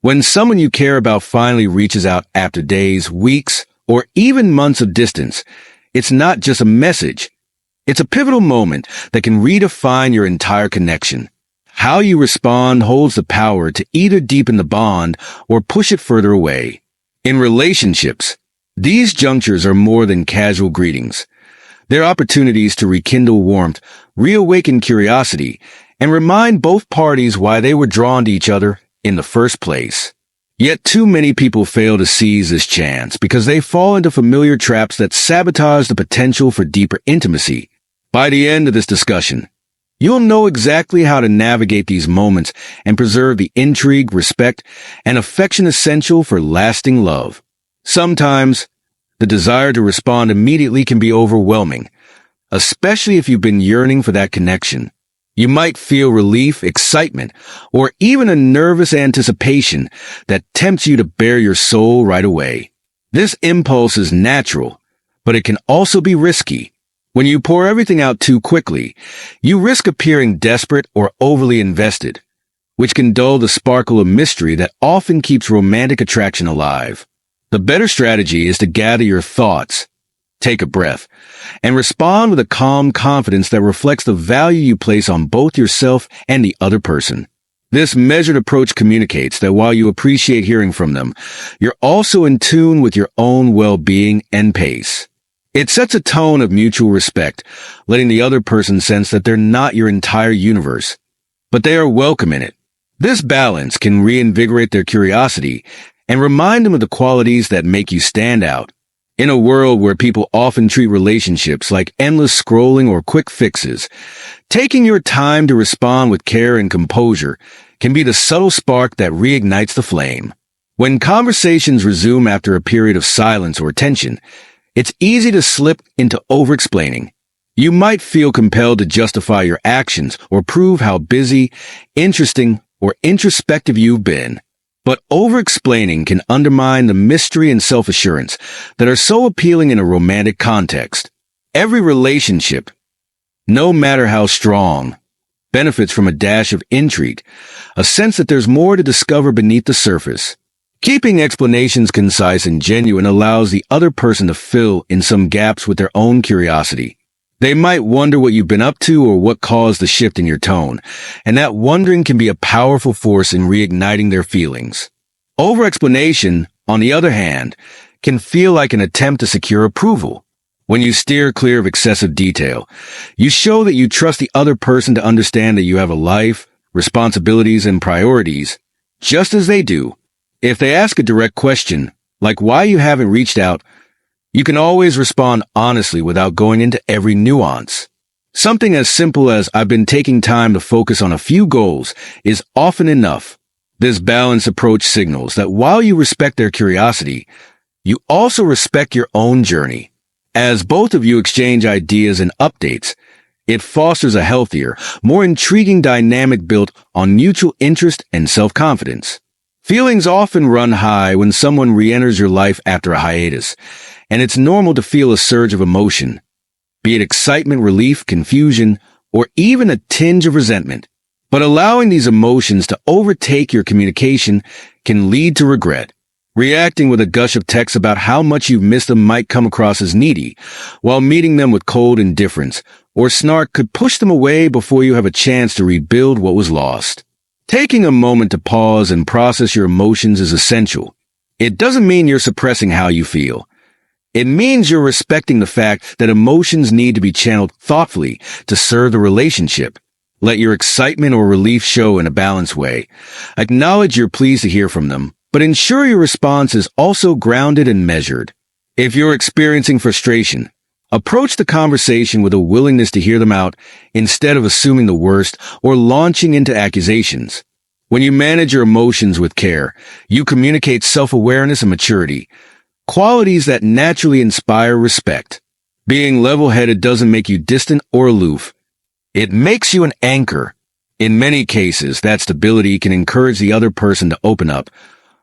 When someone you care about finally reaches out after days, weeks, or even months of distance, it's not just a message. It's a pivotal moment that can redefine your entire connection. How you respond holds the power to either deepen the bond or push it further away. In relationships, these junctures are more than casual greetings. They're opportunities to rekindle warmth, reawaken curiosity, and remind both parties why they were drawn to each other in the first place. Yet too many people fail to seize this chance because they fall into familiar traps that sabotage the potential for deeper intimacy. By the end of this discussion, you'll know exactly how to navigate these moments and preserve the intrigue, respect, and affection essential for lasting love. Sometimes, the desire to respond immediately can be overwhelming, especially if you've been yearning for that connection. You might feel relief, excitement, or even a nervous anticipation that tempts you to bare your soul right away. This impulse is natural, but it can also be risky. When you pour everything out too quickly, you risk appearing desperate or overly invested, which can dull the sparkle of mystery that often keeps romantic attraction alive. The better strategy is to gather your thoughts, take a breath, and respond with a calm confidence that reflects the value you place on both yourself and the other person. This measured approach communicates that while you appreciate hearing from them, you're also in tune with your own well-being and pace. It sets a tone of mutual respect, letting the other person sense that they're not your entire universe, but they are welcome in it. This balance can reinvigorate their curiosity and remind them of the qualities that make you stand out. In a world where people often treat relationships like endless scrolling or quick fixes, taking your time to respond with care and composure can be the subtle spark that reignites the flame. When conversations resume after a period of silence or tension, it's easy to slip into over-explaining. You might feel compelled to justify your actions or prove how busy, interesting, or introspective you've been. But over-explaining can undermine the mystery and self-assurance that are so appealing in a romantic context. Every relationship, no matter how strong, benefits from a dash of intrigue, a sense that there's more to discover beneath the surface. Keeping explanations concise and genuine allows the other person to fill in some gaps with their own curiosity. They might wonder what you've been up to or what caused the shift in your tone, and that wondering can be a powerful force in reigniting their feelings. Over-explanation, on the other hand, can feel like an attempt to secure approval. When you steer clear of excessive detail, you show that you trust the other person to understand that you have a life, responsibilities, and priorities, just as they do. If they ask a direct question, like why you haven't reached out, you can always respond honestly without going into every nuance. Something as simple as "I've been taking time to focus on a few goals" is often enough. This balanced approach signals that while you respect their curiosity, you also respect your own journey. As both of you exchange ideas and updates, it fosters a healthier, more intriguing dynamic built on mutual interest and self-confidence. Feelings often run high when someone re-enters your life after a hiatus, and it's normal to feel a surge of emotion, be it excitement, relief, confusion, or even a tinge of resentment. But allowing these emotions to overtake your communication can lead to regret. Reacting with a gush of text about how much you've missed them might come across as needy, while meeting them with cold indifference or snark could push them away before you have a chance to rebuild what was lost. Taking a moment to pause and process your emotions is essential. It doesn't mean you're suppressing how you feel. It means you're respecting the fact that emotions need to be channeled thoughtfully to serve the relationship. Let your excitement or relief show in a balanced way. Acknowledge you're pleased to hear from them, but ensure your response is also grounded and measured. If you're experiencing frustration, approach the conversation with a willingness to hear them out instead of assuming the worst or launching into accusations. When you manage your emotions with care, you communicate self-awareness and maturity, qualities that naturally inspire respect. Being level-headed doesn't make you distant or aloof. It makes you an anchor. In many cases, that stability can encourage the other person to open up,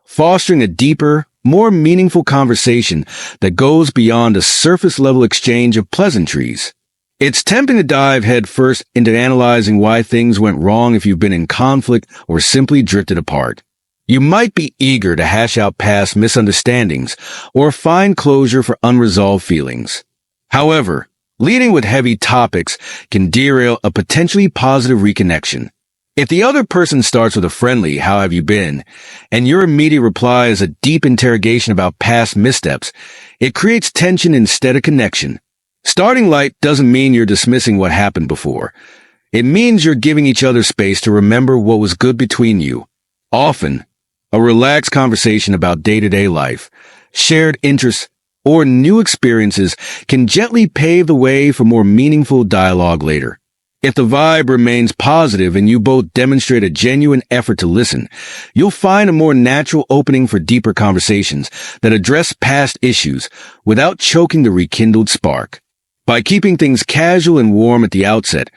fostering a deeper, more meaningful conversation that goes beyond a surface-level exchange of pleasantries. It's tempting to dive headfirst into analyzing why things went wrong if you've been in conflict or simply drifted apart. You might be eager to hash out past misunderstandings or find closure for unresolved feelings. However, leading with heavy topics can derail a potentially positive reconnection. If the other person starts with a friendly "how have you been?" and your immediate reply is a deep interrogation about past missteps, it creates tension instead of connection. Starting light doesn't mean you're dismissing what happened before. It means you're giving each other space to remember what was good between you. Often, a relaxed conversation about day-to-day life, shared interests, or new experiences can gently pave the way for more meaningful dialogue later. If the vibe remains positive and you both demonstrate a genuine effort to listen, you'll find a more natural opening for deeper conversations that address past issues without choking the rekindled spark. By keeping things casual and warm at the outset,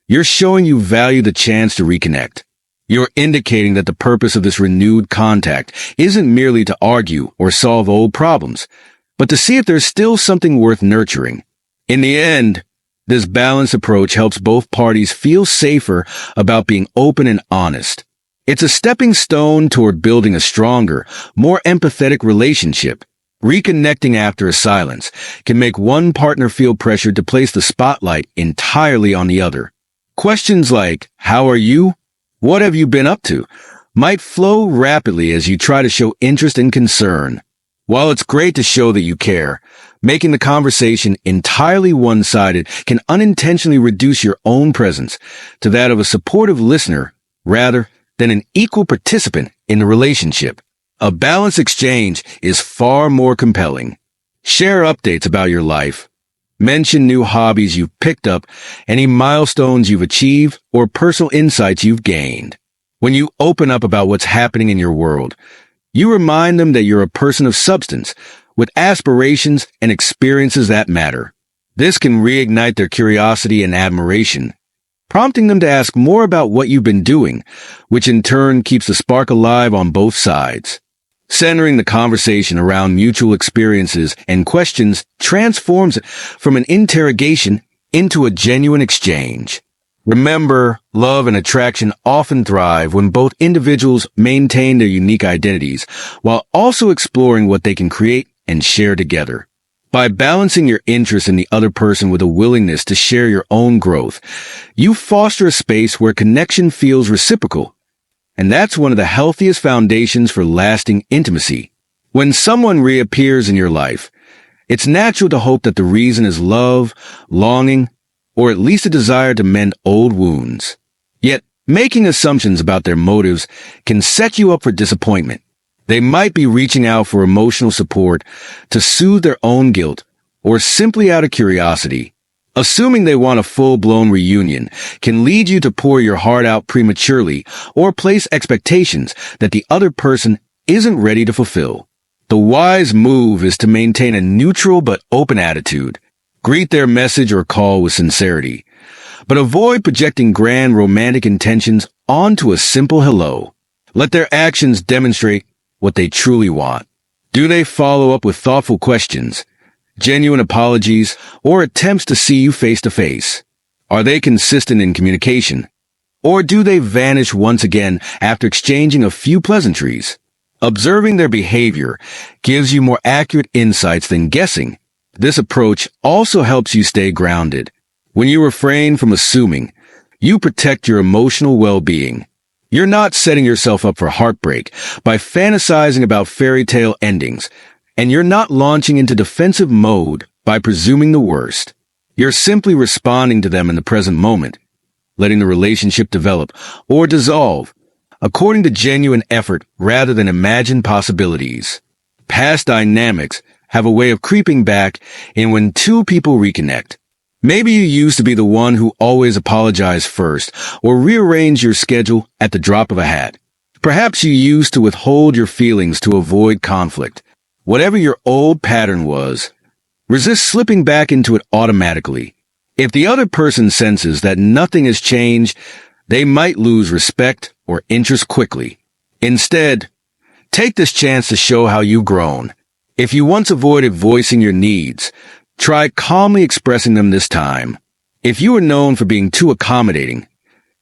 you're showing you value the chance to reconnect. You're indicating that the purpose of this renewed contact isn't merely to argue or solve old problems, but to see if there's still something worth nurturing. In the end, this balanced approach helps both parties feel safer about being open and honest. It's a stepping stone toward building a stronger, more empathetic relationship. Reconnecting after a silence can make one partner feel pressured to place the spotlight entirely on the other. Questions like, "How are you? What have you been up to?" might flow rapidly as you try to show interest and concern. While it's great to show that you care, making the conversation entirely one-sided can unintentionally reduce your own presence to that of a supportive listener rather than an equal participant in the relationship. A balanced exchange is far more compelling. Share updates about your life. Mention new hobbies you've picked up, any milestones you've achieved, or personal insights you've gained. When you open up about what's happening in your world, you remind them that you're a person of substance, with aspirations and experiences that matter. This can reignite their curiosity and admiration, prompting them to ask more about what you've been doing, which in turn keeps the spark alive on both sides. Centering the conversation around mutual experiences and questions transforms it from an interrogation into a genuine exchange. Remember, love and attraction often thrive when both individuals maintain their unique identities while also exploring what they can create and share together. By balancing your interest in the other person with a willingness to share your own growth, you foster a space where connection feels reciprocal. And that's one of the healthiest foundations for lasting intimacy. When someone reappears in your life, it's natural to hope that the reason is love, longing, or at least a desire to mend old wounds. Yet, making assumptions about their motives can set you up for disappointment. They might be reaching out for emotional support to soothe their own guilt, or simply out of curiosity. Assuming they want a full-blown reunion can lead you to pour your heart out prematurely or place expectations that the other person isn't ready to fulfill. The wise move is to maintain a neutral but open attitude. Greet their message or call with sincerity, but avoid projecting grand romantic intentions onto a simple hello. Let their actions demonstrate what they truly want. Do they follow up with thoughtful questions, genuine apologies, or attempts to see you face to face? Are they consistent in communication? Or do they vanish once again after exchanging a few pleasantries? Observing their behavior gives you more accurate insights than guessing. This approach also helps you stay grounded. When you refrain from assuming, you protect your emotional well-being. You're not setting yourself up for heartbreak by fantasizing about fairy tale endings, and you're not launching into defensive mode by presuming the worst. You're simply responding to them in the present moment, letting the relationship develop or dissolve according to genuine effort rather than imagined possibilities. Past dynamics have a way of creeping back in when two people reconnect. Maybe you used to be the one who always apologized first or rearranged your schedule at the drop of a hat. Perhaps you used to withhold your feelings to avoid conflict. Whatever your old pattern was, resist slipping back into it automatically. If the other person senses that nothing has changed, they might lose respect or interest quickly. Instead, take this chance to show how you've grown. If you once avoided voicing your needs, try calmly expressing them this time. If you are known for being too accommodating,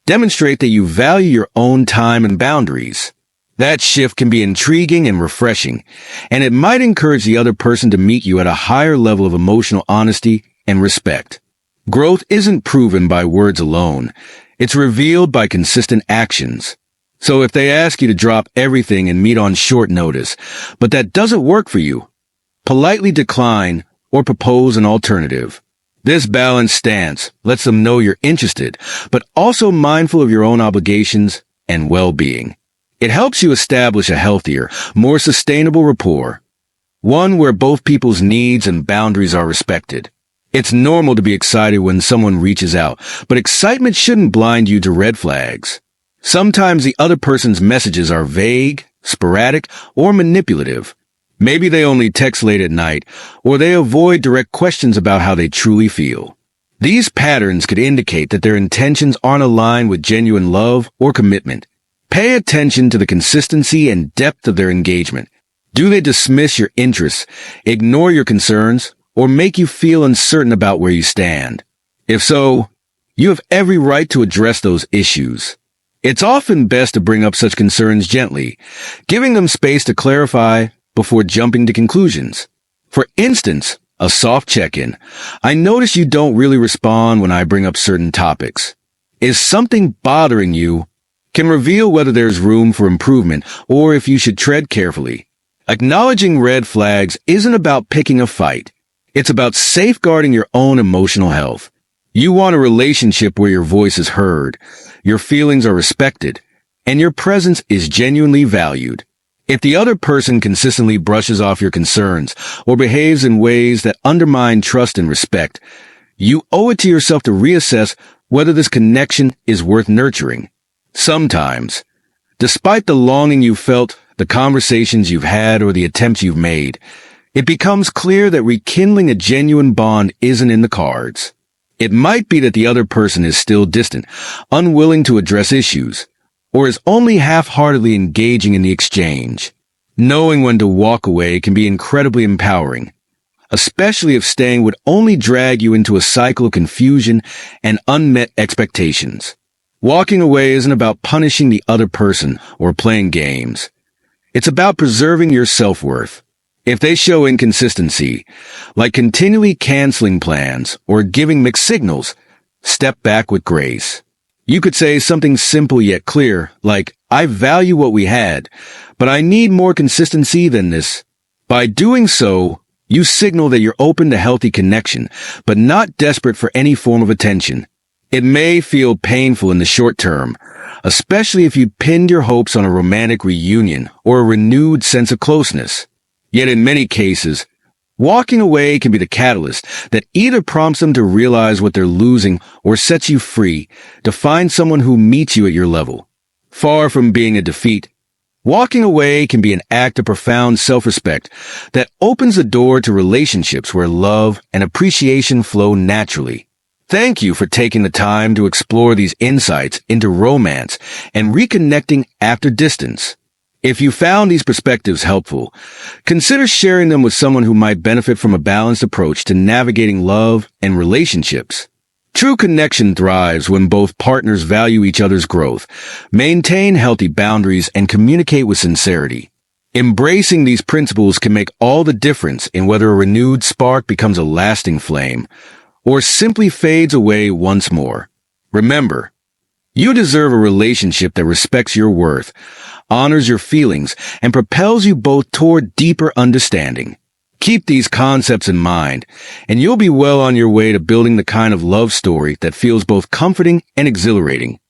demonstrate that you value your own time and boundaries. That shift can be intriguing and refreshing, and it might encourage the other person to meet you at a higher level of emotional honesty and respect. Growth isn't proven by words alone. It's revealed by consistent actions. So if they ask you to drop everything and meet on short notice, but that doesn't work for you, politely decline or propose an alternative. This balanced stance lets them know you're interested, but also mindful of your own obligations and well-being. It helps you establish a healthier, more sustainable rapport, one where both people's needs and boundaries are respected. It's normal to be excited when someone reaches out, but excitement shouldn't blind you to red flags. Sometimes the other person's messages are vague, sporadic, or manipulative. Maybe they only text late at night, or they avoid direct questions about how they truly feel. These patterns could indicate that their intentions aren't aligned with genuine love or commitment. Pay attention to the consistency and depth of their engagement. Do they dismiss your interests, ignore your concerns, or make you feel uncertain about where you stand? If so, you have every right to address those issues. It's often best to bring up such concerns gently, giving them space to clarify before jumping to conclusions. For instance, a soft check-in. I notice you don't really respond when I bring up certain topics. Is something bothering you? Can reveal whether there's room for improvement or if you should tread carefully. Acknowledging red flags isn't about picking a fight. It's about safeguarding your own emotional health. You want a relationship where your voice is heard, your feelings are respected, and your presence is genuinely valued. If the other person consistently brushes off your concerns or behaves in ways that undermine trust and respect, you owe it to yourself to reassess whether this connection is worth nurturing. Sometimes, despite the longing you felt, the conversations you've had, or the attempts you've made, it becomes clear that rekindling a genuine bond isn't in the cards. It might be that the other person is still distant, unwilling to address issues, or is only half-heartedly engaging in the exchange. Knowing when to walk away can be incredibly empowering, especially if staying would only drag you into a cycle of confusion and unmet expectations. Walking away isn't about punishing the other person or playing games. It's about preserving your self-worth. If they show inconsistency, like continually canceling plans or giving mixed signals, step back with grace. You could say something simple yet clear, like, I value what we had, but I need more consistency than this. By doing so, you signal that you're open to healthy connection, but not desperate for any form of attention. It may feel painful in the short term, especially if you pinned your hopes on a romantic reunion or a renewed sense of closeness. Yet in many cases, walking away can be the catalyst that either prompts them to realize what they're losing or sets you free to find someone who meets you at your level. Far from being a defeat, walking away can be an act of profound self-respect that opens the door to relationships where love and appreciation flow naturally. Thank you for taking the time to explore these insights into romance and reconnecting after distance. If you found these perspectives helpful, consider sharing them with someone who might benefit from a balanced approach to navigating love and relationships. True connection thrives when both partners value each other's growth, maintain healthy boundaries, and communicate with sincerity. Embracing these principles can make all the difference in whether a renewed spark becomes a lasting flame or simply fades away once more. Remember, you deserve a relationship that respects your worth, honors your feelings, and propels you both toward deeper understanding. Keep these concepts in mind, and you'll be well on your way to building the kind of love story that feels both comforting and exhilarating.